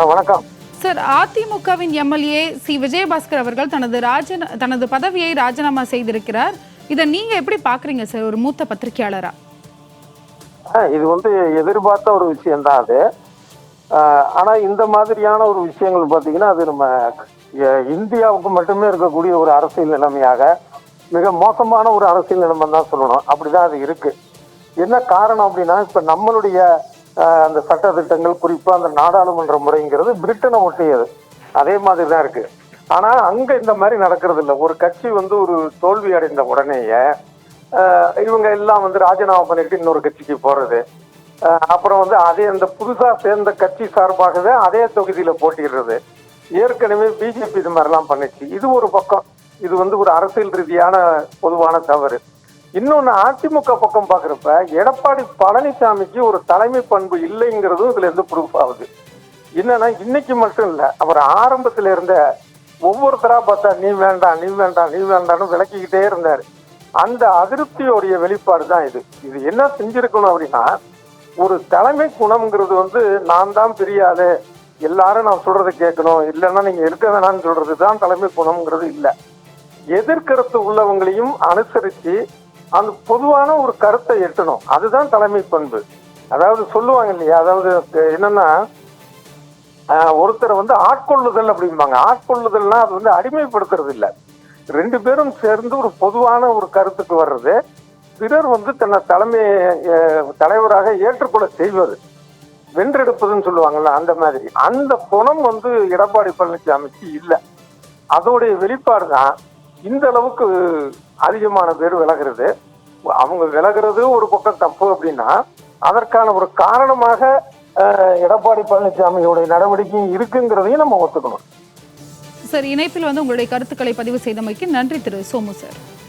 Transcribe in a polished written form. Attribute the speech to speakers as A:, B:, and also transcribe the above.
A: வணக்கம்
B: சார். அதிமுகவின் MLA C Vijayabaskar அவர்கள் தனது பதவியை ராஜினாமா செய்திருக்கிறார். இதை நீங்க எப்படி பாக்குறீங்க சார், ஒரு மூத்த பத்திரிகையாளரா?
A: இது எதிர்பார்த்த ஒரு விஷயம் தான் அது. ஆனா இந்த மாதிரியான ஒரு விஷயங்கள் பாத்தீங்கன்னா அது நம்ம இந்தியாவுக்கு மட்டுமே இருக்கக்கூடிய ஒரு அரசியல் நிலைமையாக மிக மோசமான ஒரு அரசியல் நிலைமை தான் சொல்லணும். அப்படிதான் அது இருக்கு. என்ன காரணம் அப்படின்னா, இப்ப நம்மளுடைய அந்த சட்ட திட்டங்கள், குறிப்பா அந்த நாடாளுமன்ற முறைங்கிறது பிரிட்டனை ஒட்டியது. அதே மாதிரி தான் இருக்கு. ஆனா அங்க இந்த மாதிரி நடக்கிறது இல்லை. ஒரு கட்சி ஒரு தோல்வி அடைந்த உடனேயே இவங்க எல்லாம் ராஜினாமா பண்ணிட்டு இன்னொரு கட்சிக்கு போறது, அப்புறம் அதே அந்த புதுசா சேர்ந்த கட்சி சார்பாகவே அதே தொகுதியில போட்டிடுறது. ஏற்கனவே பிஜேபி இது மாதிரிலாம் பண்ணிச்சு. இது ஒரு பக்கம். இது ஒரு அரசியல் ரீதியான பொதுவான தவறு. இன்னொன்னு, அதிமுக பக்கம் பாக்குறப்ப எடப்பாடி பழனிசாமிக்கு ஒரு தலைமை பண்பு இல்லைங்கிறதும் இதுல இருந்து ப்ரூஃப் ஆகுது. என்னன்னா, இன்னைக்கு மட்டும் இல்ல, அவர் ஆரம்பத்துல இருந்த ஒவ்வொருத்தரா பார்த்தா நீ வேண்டாம் நீ வேண்டாம் நீ வேண்டாம்னு விளக்கிக்கிட்டே இருந்தாரு. அந்த அதிருப்தியோடைய வெளிப்பாடு தான் இது. இது என்ன செஞ்சிருக்கணும் அப்படின்னா, ஒரு தலைமை குணம்ங்கிறது நான் தான் பெரியாளு, எல்லாரும் நான் சொல்றதை கேட்கணும், இல்லைன்னா நீங்க இருக்க வேணாம்னு சொல்றது தான் தலைமை குணம்ங்கிறது இல்லை. எதிர்கருத்து உள்ளவங்களையும் அனுசரிச்சு அந்த பொதுவான ஒரு கருத்தை எட்டணும். அதுதான் தலைமை பண்பு. அதாவது சொல்லுவாங்க இல்லையா, அதாவது என்னன்னா, ஒருத்தரை ஆட்கொள்ளுதல் அப்படிம்பாங்க. ஆட்கொள்ளுதல்னா அது அடிமைப்படுத்துறது இல்லை. ரெண்டு பேரும் சேர்ந்து ஒரு பொதுவான ஒரு கருத்துக்கு வர்றது, பிறர் தன்னை தலைவராக ஏற்றுக்கொள்ள செய்வது, வென்றெடுப்பதுன்னு சொல்லுவாங்கல்ல, அந்த மாதிரி. அந்த குணம் எடப்பாடி பழனிசாமிக்கு இல்லை. அதோடைய வெளிப்பாடு தான் இந்த அளவுக்கு அதிகமான பேர் விலகிறது. அவங்க விலகிறது ஒரு பக்கம் தப்பு அப்படின்னா, அதற்கான ஒரு காரணமாக எடப்பாடி பழனிசாமியோட நடவடிக்கை இருக்குங்கிறதையும் நம்ம ஒத்துக்கணும்.
B: சார், இணைப்பில் உங்களுடைய கருத்துக்களை பதிவு செய்தமைக்கு நன்றி திரு சோமு சார்.